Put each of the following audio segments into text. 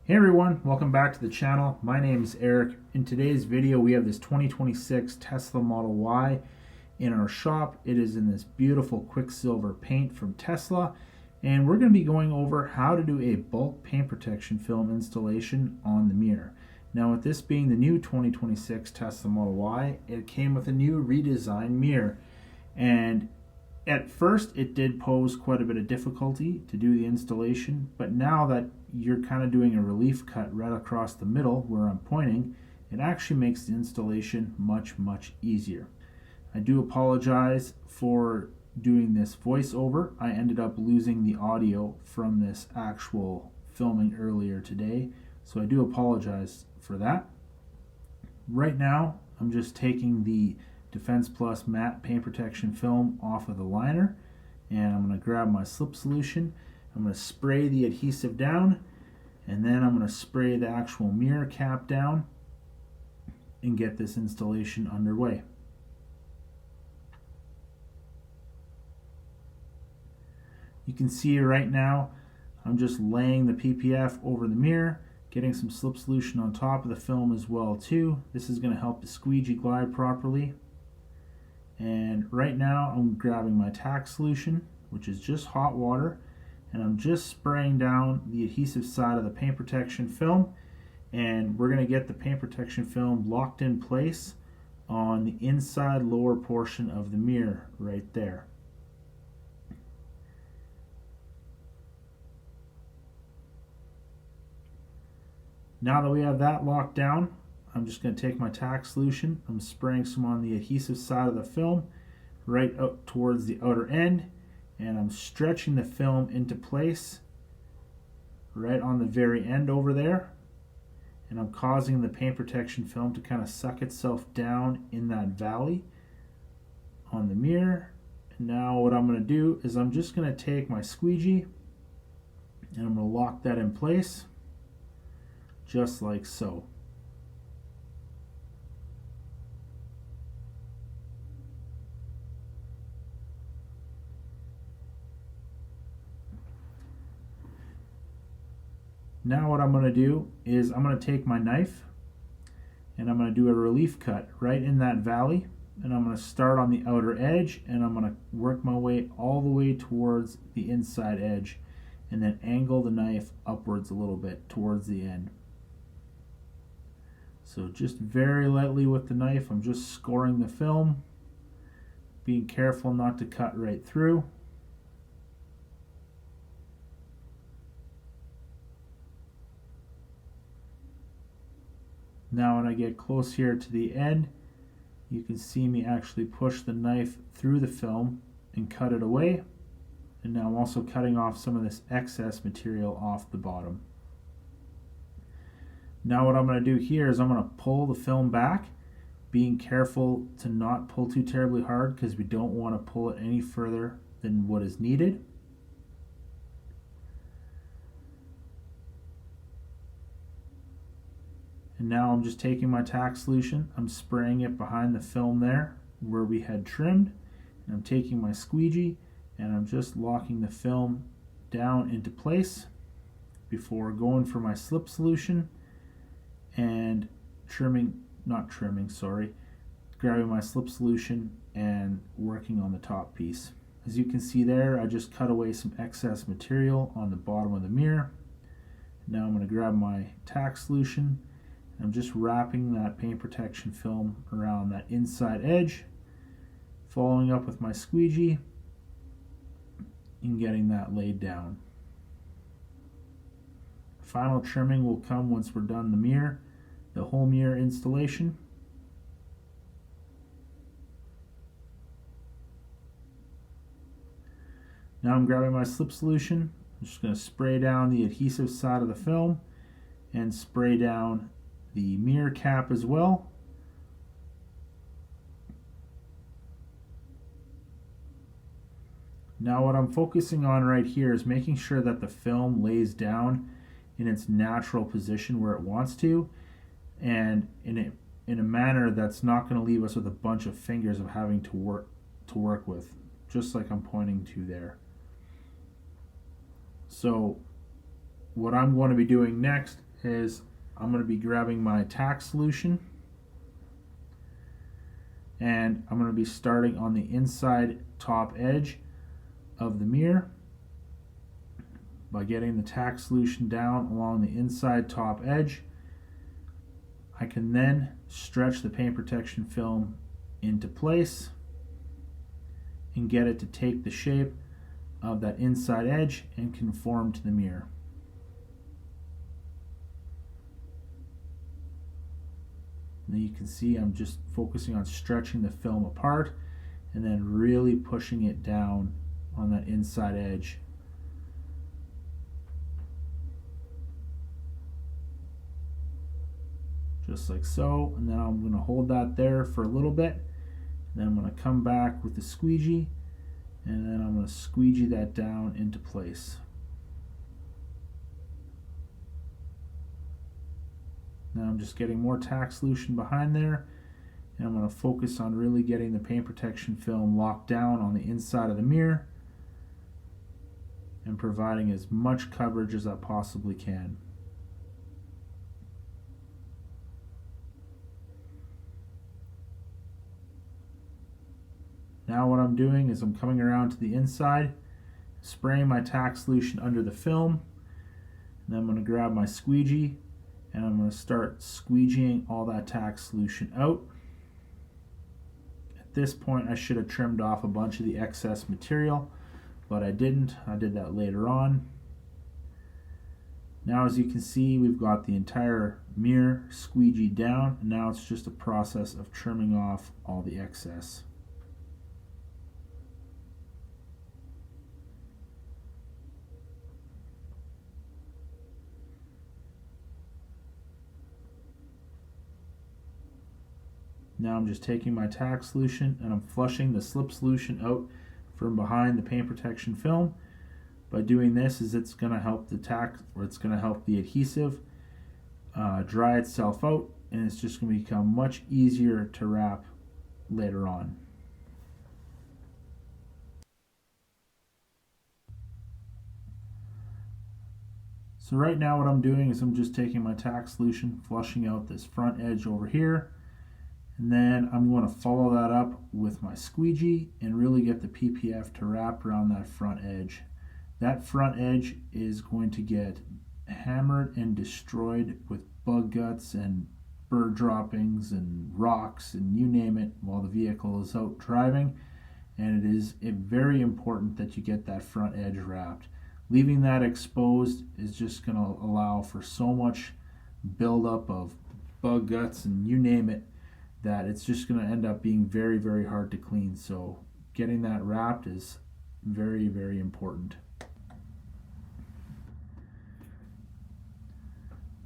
Hey everyone, welcome back to the channel. My name is Eric. In today's video we have this 2026 Tesla Model Y in our shop. It is in this beautiful Quicksilver paint from Tesla, and we're going to be going over how to do a bulk paint protection film installation on the mirror. Now, with this being the new 2026 Tesla Model Y, it came with a new redesigned mirror, and at first it did pose quite a bit of difficulty to do the installation, but now that you're kind of doing a relief cut right across the middle where I'm pointing, it actually makes the installation much easier. I do apologize for doing this voiceover. I ended up losing the audio from this actual filming earlier today, so I do apologize for that. Right now I'm just taking the Defense Plus matte paint protection film off of the liner, and I'm going to grab my slip solution. I'm going to spray the adhesive down, and then I'm going to spray the actual mirror cap down and get this installation underway. You can see right now I'm just laying the PPF over the mirror, getting some slip solution on top of the film as well too. This is going to help the squeegee glide properly. And right now I'm grabbing my tack solution, which is just hot water, and I'm just spraying down the adhesive side of the paint protection film, and we're going to get the paint protection film locked in place on the inside lower portion of the mirror right there. Now that we have that locked down, I'm just going to take my tack solution. I'm spraying some on the adhesive side of the film right out towards the outer end, and I'm stretching the film into place right on the very end over there, and I'm causing the paint protection film to kind of suck itself down in that valley on the mirror. And now what I'm going to do is I'm just going to take my squeegee and I'm going to lock that in place just like so. Now what I'm going to do is I'm going to take my knife and I'm going to do a relief cut right in that valley, and I'm going to start on the outer edge and I'm going to work my way all the way towards the inside edge and then angle the knife upwards a little bit towards the end. So just very lightly with the knife, I'm just scoring the film, being careful not to cut right through. Now when I get close here to the end, you can see me actually push the knife through the film and cut it away. And now I'm also cutting off some of this excess material off the bottom. Now what I'm going to do here is I'm going to pull the film back, being careful to not pull too terribly hard because we don't want to pull it any further than what is needed. And now I'm just taking my tack solution, I'm spraying it behind the film there where we had trimmed, and I'm taking my squeegee and I'm just locking the film down into place before going for my slip solution and grabbing my slip solution and working on the top piece. As you can see there, I just cut away some excess material on the bottom of the mirror. Now I'm going to grab my tack solution. I'm just wrapping that paint protection film around that inside edge, following up with my squeegee and getting that laid down. Final trimming will come once we're done the whole mirror installation. Now I'm grabbing my slip solution. I'm just going to spray down the adhesive side of the film and spray down the mirror cap as well. Now what I'm focusing on right here is making sure that the film lays down in its natural position where it wants to, and in a manner that's not going to leave us with a bunch of fingers of having to work with, just like I'm pointing to there. So what I'm going to be doing next is I'm going to be grabbing my tack solution, and I'm going to be starting on the inside top edge of the mirror by getting the tack solution down along the inside top edge. I can then stretch the paint protection film into place and get it to take the shape of that inside edge and conform to the mirror. Now you can see I'm just focusing on stretching the film apart and then really pushing it down on that inside edge. Just like so, and then I'm going to hold that there for a little bit, and then I'm going to come back with the squeegee, and then I'm going to squeegee that down into place. Now I'm just getting more tack solution behind there, and I'm going to focus on really getting the paint protection film locked down on the inside of the mirror and providing as much coverage as I possibly can. Now what I'm doing is I'm coming around to the inside, spraying my tack solution under the film, and then I'm going to grab my squeegee and I'm going to start squeegeeing all that tack solution out. At this point I should have trimmed off a bunch of the excess material, but I didn't. I did that later on. Now as you can see, we've got the entire mirror squeegeed down, and now it's just a process of trimming off all the excess. Now I'm just taking my tack solution and I'm flushing the slip solution out from behind the paint protection film. By doing this, it's going to help the tack, or it's going to help the adhesive dry itself out, and it's just going to become much easier to wrap later on. So right now what I'm doing is I'm just taking my tack solution, flushing out this front edge over here, and then I'm going to follow that up with my squeegee and really get the PPF to wrap around that front edge. That front edge is going to get hammered and destroyed with bug guts and bird droppings and rocks and you name it while the vehicle is out driving, and it is very important that you get that front edge wrapped. Leaving that exposed is just going to allow for so much buildup of bug guts and you name it that it's just going to end up being very, very hard to clean. So getting that wrapped is very, very important.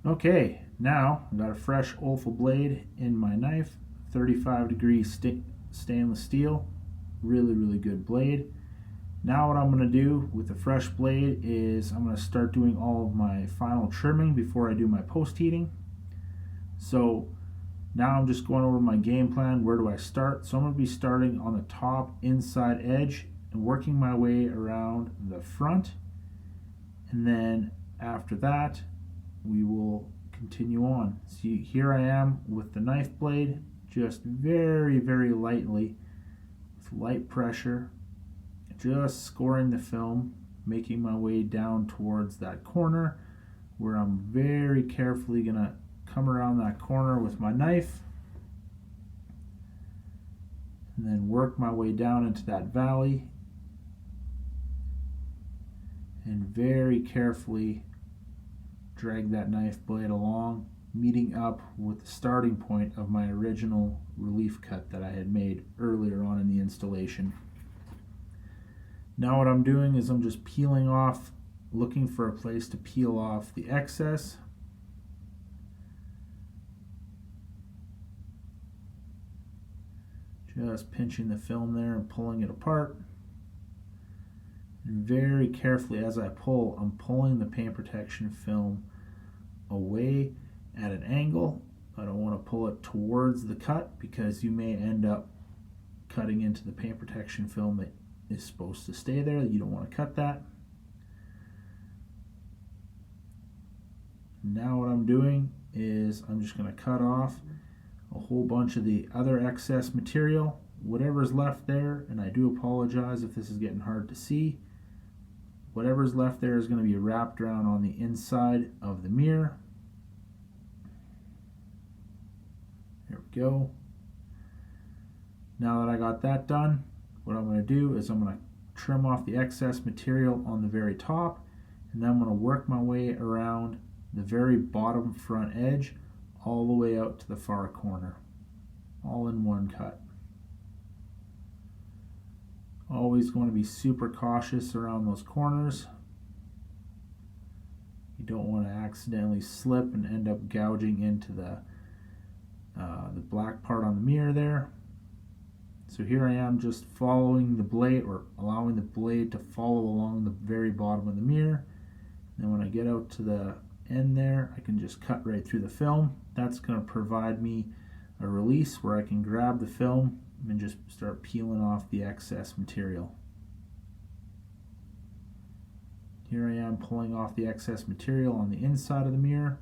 Okay, now I've got a fresh Olfa blade in my knife, 35-degree stainless steel, really, really good blade. Now what I'm going to do with the fresh blade is I'm going to start doing all of my final trimming before I do my post heating. So now I'm just going over my game plan. Where do I start? So I'm going to be starting on the top inside edge and working my way around the front, and then after that we will continue on. See, here I am with the knife blade, just very, very lightly, with light pressure, just scoring the film, making my way down towards that corner, where I'm very carefully going to come around that corner with my knife and then work my way down into that valley and very carefully drag that knife blade along, meeting up with the starting point of my original relief cut that I had made earlier on in the installation. Now what I'm doing is I'm just peeling off, looking for a place to peel off the excess. Just pinching the film there and pulling it apart. And very carefully as I pull, I'm pulling the paint protection film away at an angle. I don't want to pull it towards the cut because you may end up cutting into the paint protection film that is supposed to stay there. You don't want to cut that. Now what I'm I'm doing is I'm just going to cut off a whole bunch of the other excess material, whatever's left there, and I do apologize if this is getting hard to see. Whatever's left there is going to be wrapped around on the inside of the mirror. There we go. Now that I got that done, what I'm going to do is I'm going to trim off the excess material on the very top, and then I'm going to work my way around the very bottom front edge all the way out to the far corner, all in one cut. Always going to be super cautious around those corners. You don't want to accidentally slip and end up gouging into the black part on the mirror there. So here I am just following the blade, or allowing the blade to follow along the very bottom of the mirror. Then when I get out to the end there, I can just cut right through the film. That's going to provide me a release where I can grab the film and just start peeling off the excess material. Here I am pulling off the excess material on the inside of the mirror.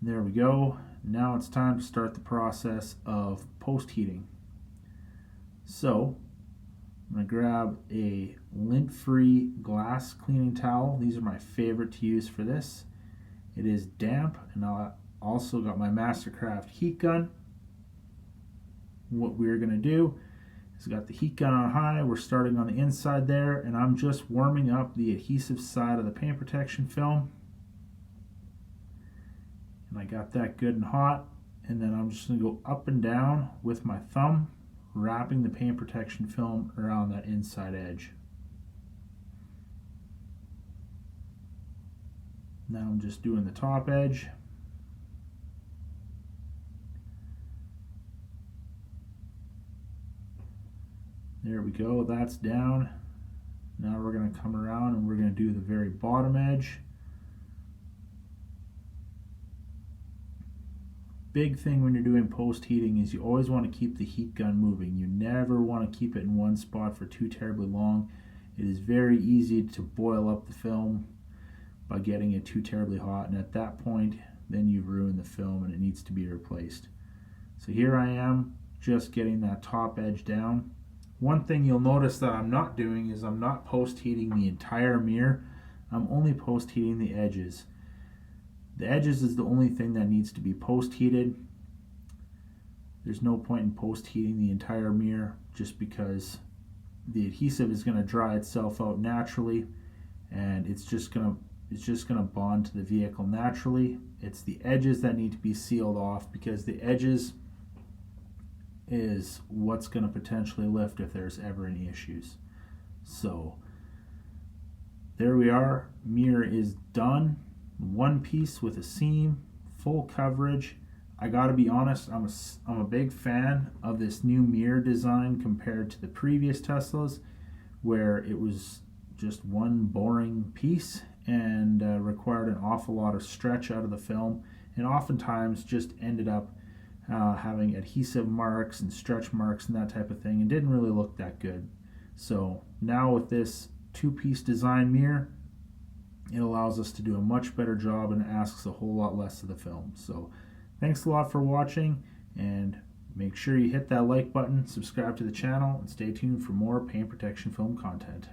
There we go. Now it's time to start the process of post-heating. So I'm going to grab a lint-free glass cleaning towel. These are my favorite to use for this. It is damp, and I also got my Mastercraft heat gun. What we're going to do is got the heat gun on high. We're starting on the inside there, and I'm just warming up the adhesive side of the paint protection film. And I got that good and hot, and then I'm just going to go up and down with my thumb, wrapping the paint protection film around that inside edge. Now I'm just doing the top edge. There we go, that's down. Now we're going to come around and we're going to do the very bottom edge. Big thing when you're doing post heating is you always want to keep the heat gun moving. You never want to keep it in one spot for too terribly long. It is very easy to boil up the film by getting it too terribly hot, and at that point then you've ruined the film and it needs to be replaced. So here I am just getting that top edge down. One thing you'll notice that I'm not doing is I'm not post heating the entire mirror. I'm only post heating the edges. The edges is the only thing that needs to be post heated. There's no point in post heating the entire mirror just because the adhesive is going to dry itself out naturally, and it's just going to bond to the vehicle naturally. It's the edges that need to be sealed off, because the edges is what's going to potentially lift if there's ever any issues. So there we are. Mirror is done. One piece with a seam, full coverage. I gotta be honest, I'm a big fan of this new mirror design compared to the previous Teslas, where it was just one boring piece and required an awful lot of stretch out of the film, and oftentimes just ended up having adhesive marks and stretch marks and that type of thing, and didn't really look that good. So now with this two-piece design mirror, it allows us to do a much better job and asks a whole lot less of the film. So thanks a lot for watching, and make sure you hit that like button, subscribe to the channel, and stay tuned for more paint protection film content.